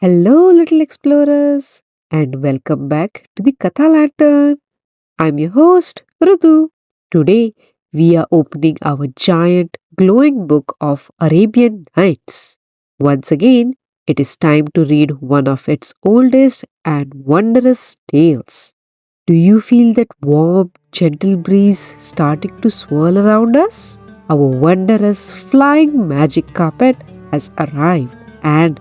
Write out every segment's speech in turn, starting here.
Hello, little explorers, and welcome back to the Katha Lantern. I'm your host, Rudu. Today, we are opening our giant, glowing book of Arabian Nights. Once again, it is time to read one of its oldest and wondrous tales. Do you feel that warm, gentle breeze starting to swirl around us? Our wondrous flying magic carpet has arrived and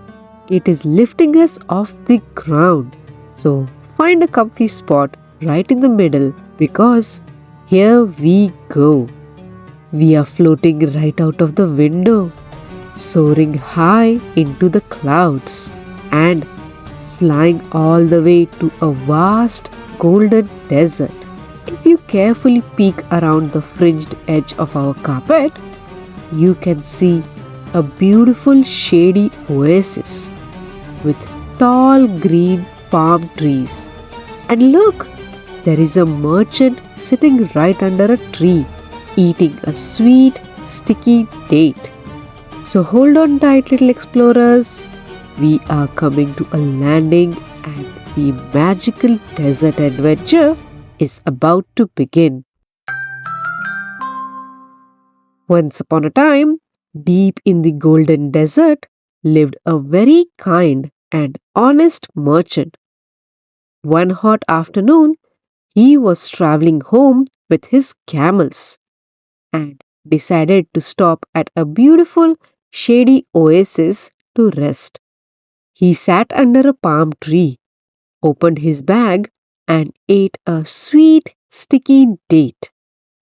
it is lifting us off the ground. So find a comfy spot right in the middle because here we go. We are floating right out of the window, soaring high into the clouds and flying all the way to a vast golden desert. If you carefully peek around the fringed edge of our carpet, you can see a beautiful shady oasis with tall green palm trees. And look, there is a merchant sitting right under a tree, eating a sweet, sticky date. So hold on tight, little explorers. We are coming to a landing, and the magical desert adventure is about to begin. Once upon a time, deep in the golden desert, lived a very kind and honest merchant. One hot afternoon, he was traveling home with his camels and decided to stop at a beautiful, shady oasis to rest. He sat under a palm tree, opened his bag, and ate a sweet, sticky date.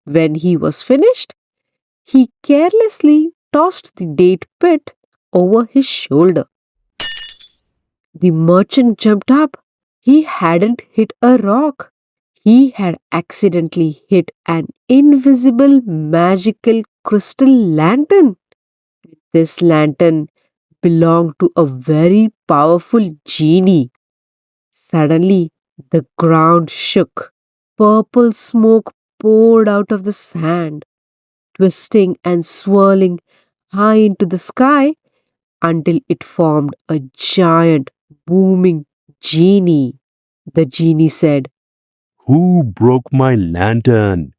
When he was finished, he carelessly tossed the date pit over his shoulder. The merchant jumped up. He hadn't hit a rock. He had accidentally hit an invisible magical crystal lantern. This lantern belonged to a very powerful genie. Suddenly, the ground shook. Purple smoke poured out of the sand, twisting and swirling high into the sky until it formed a giant, booming genie. The genie said, Who broke my lantern?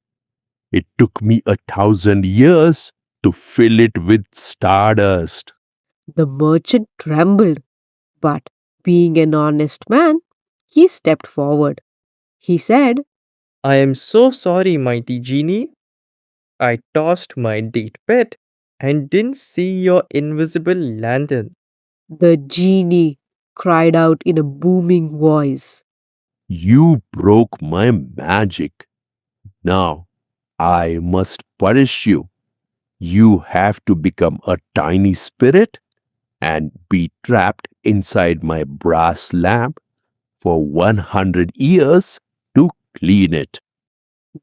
It took me 1,000 years to fill it with stardust. The merchant trembled, but being an honest man, he stepped forward. He said, I am so sorry, mighty genie. I tossed my date pet and didn't see your invisible lantern. The genie cried out in a booming voice. You broke my magic. Now I must punish you. You have to become a tiny spirit and be trapped inside my brass lamp for 100 years to clean it.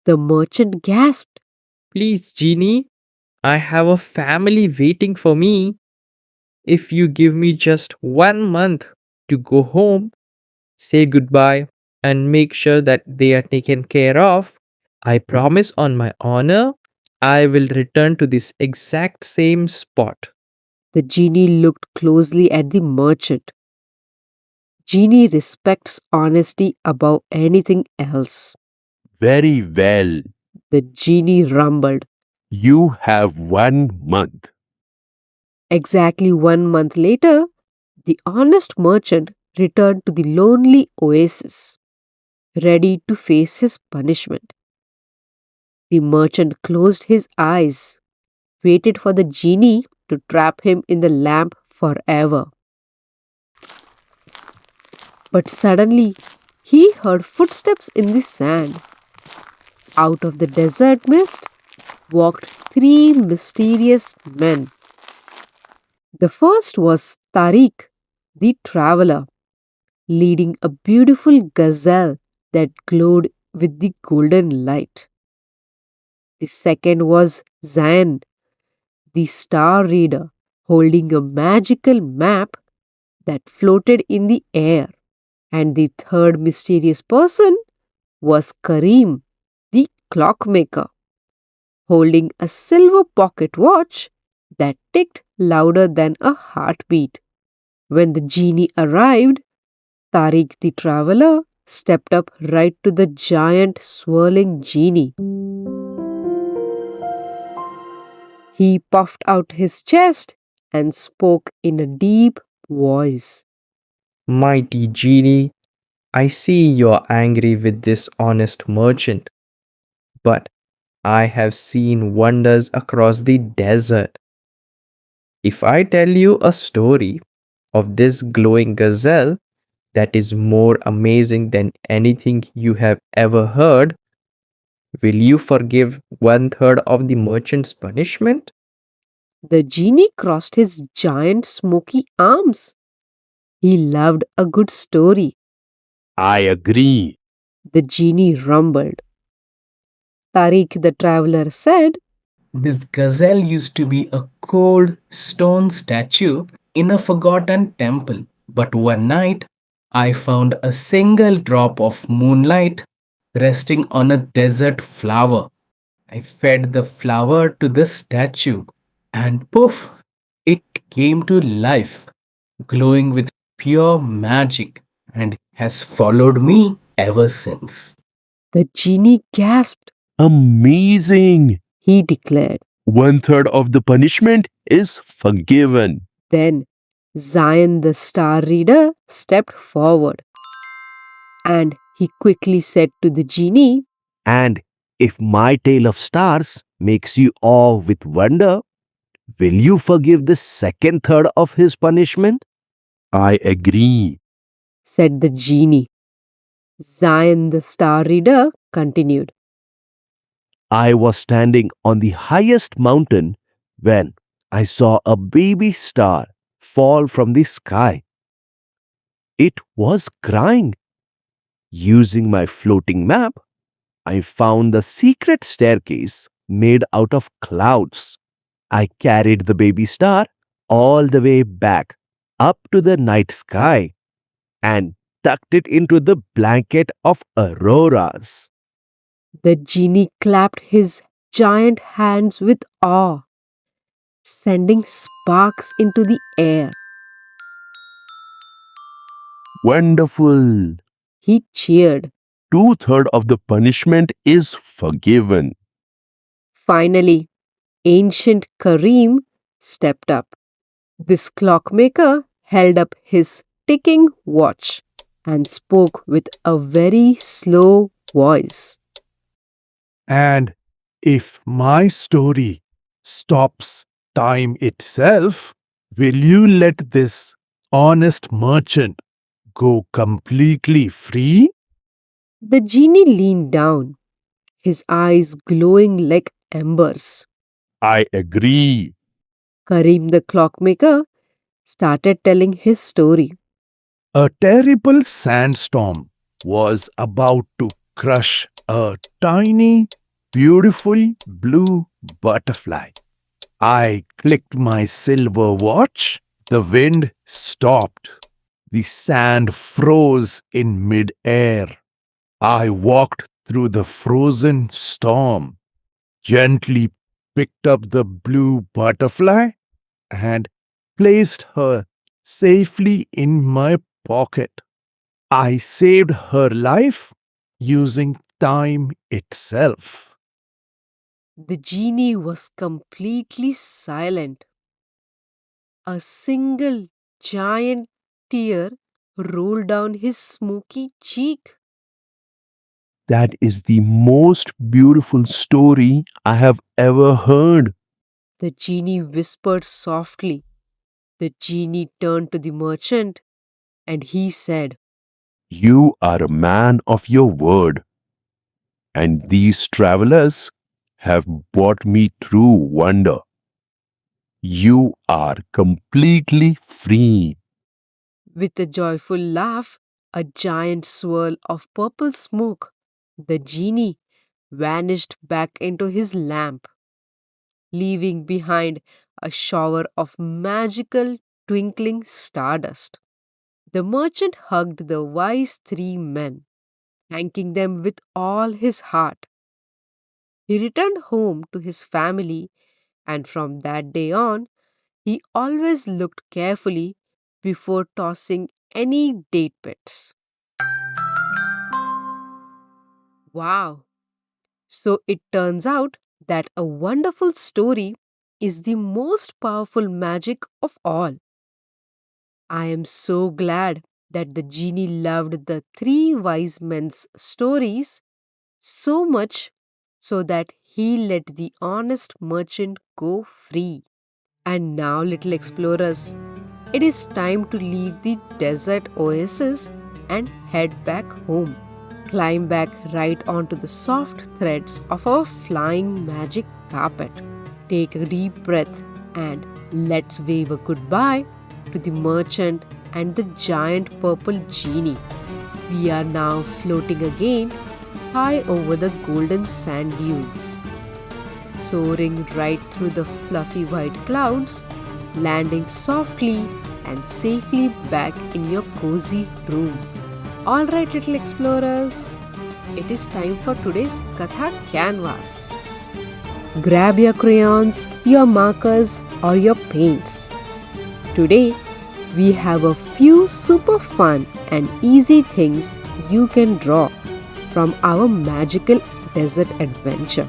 The merchant gasped. Please, genie, I have a family waiting for me. If you give me just 1 month to go home, say goodbye, and make sure that they are taken care of, I promise on my honor, I will return to this exact same spot. The genie looked closely at the merchant. Genie respects honesty above anything else. Very well. The genie rumbled. You have 1 month. Exactly 1 month later, the honest merchant returned to the lonely oasis, ready to face his punishment. The merchant closed his eyes, waited for the genie to trap him in the lamp forever. But suddenly, he heard footsteps in the sand. Out of the desert mist walked three mysterious men. The first was Tariq, the traveler, leading a beautiful gazelle that glowed with the golden light. The second was Zain, the star reader, holding a magical map that floated in the air. And the third mysterious person was Kareem, the clockmaker, holding a silver pocket watch that ticked louder than a heartbeat. When the genie arrived, Tariq the traveler stepped up right to the giant swirling genie. He puffed out his chest and spoke in a deep voice. Mighty genie, I see you're angry with this honest merchant, but I have seen wonders across the desert. If I tell you a story of this glowing gazelle that is more amazing than anything you have ever heard, will you forgive one third of the merchant's punishment? The genie crossed his giant smoky arms. He loved a good story. I agree. The genie rumbled. Tariq the traveler said, This gazelle used to be a cold stone statue in a forgotten temple. But one night, I found a single drop of moonlight resting on a desert flower. I fed the flower to the statue, and poof, it came to life, glowing with pure magic, and has followed me ever since. The genie gasped. Amazing. He declared. One third of the punishment is forgiven. Then Zion the star reader stepped forward and he quickly said to the genie, And if my tale of stars makes you awe with wonder, will you forgive the second third of his punishment? I agree. said the genie. Zion the star reader continued. I was standing on the highest mountain when I saw a baby star fall from the sky. It was crying. Using my floating map, I found the secret staircase made out of clouds. I carried the baby star all the way back up to the night sky and tucked it into the blanket of auroras. The genie clapped his giant hands with awe, sending sparks into the air. Wonderful! He cheered. Two-thirds of the punishment is forgiven. Finally, ancient Kareem stepped up. This clockmaker held up his ticking watch and spoke with a very slow voice. And if my story stops time itself, will you let this honest merchant go completely free? The genie leaned down, his eyes glowing like embers. I agree. Kareem the clockmaker started telling his story. A terrible sandstorm was about to crush a tiny, beautiful blue butterfly. I clicked my silver watch. The wind stopped. The sand froze in mid-air. I walked through the frozen storm, gently picked up the blue butterfly, and placed her safely in my pocket. I saved her life using time itself. The genie was completely silent. A single giant tear rolled down his smoky cheek. That is the most beautiful story I have ever heard. The genie whispered softly. The genie turned to the merchant and he said, You are a man of your word, and these travelers have brought me through wonder. You are completely free. With a joyful laugh, a giant swirl of purple smoke, the genie vanished back into his lamp, leaving behind a shower of magical twinkling stardust. The merchant hugged the wise three men, thanking them with all his heart. He returned home to his family, and from that day on, he always looked carefully before tossing any date bits. Wow! So it turns out that a wonderful story is the most powerful magic of all. I am so glad that the genie loved the three wise men's stories so much so that he let the honest merchant go free. And now, little explorers, it is time to leave the desert oasis and head back home. Climb back right onto the soft threads of our flying magic carpet. Take a deep breath and let's wave a goodbye to the merchant and the giant purple genie. We are now floating again high over the golden sand dunes, soaring right through the fluffy white clouds, landing softly and safely back in your cozy room. Alright, little explorers, it is time for today's Katha Canvas. Grab your crayons, your markers, or your paints. Today, we have a few super fun and easy things you can draw from our magical desert adventure.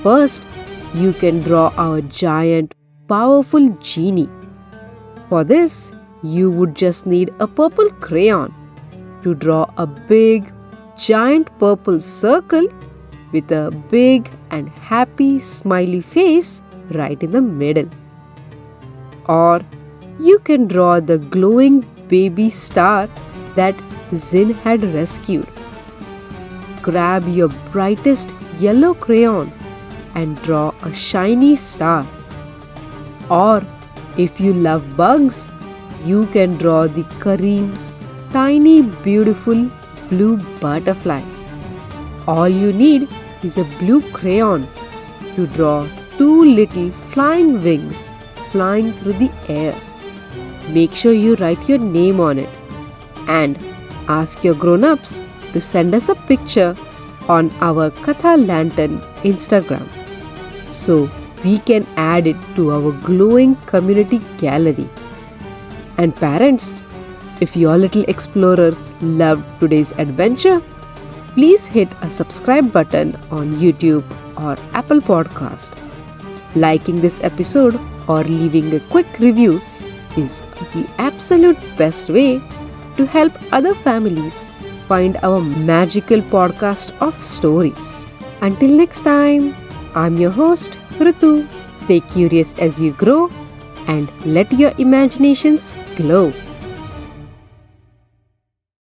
First, you can draw our giant, powerful genie. For this, you would just need a purple crayon to draw a big, giant purple circle with a big and happy smiley face right in the middle. Or you can draw the glowing baby star that Zin had rescued. Grab your brightest yellow crayon and draw a shiny star. Or if you love bugs, you can draw the Kareem's tiny beautiful blue butterfly. All you need is a blue crayon to draw two little flying wings flying through the air. Make sure you write your name on it and ask your grown-ups to send us a picture on our Katha Lantern Instagram so we can add it to our glowing community gallery. And parents, if your little explorers loved today's adventure, please hit a subscribe button on YouTube or Apple Podcast. Liking this episode or leaving a quick review is the absolute best way to help other families find our magical podcast of stories. Until next time, I'm your host, Ritu. Stay curious as you grow and let your imaginations glow.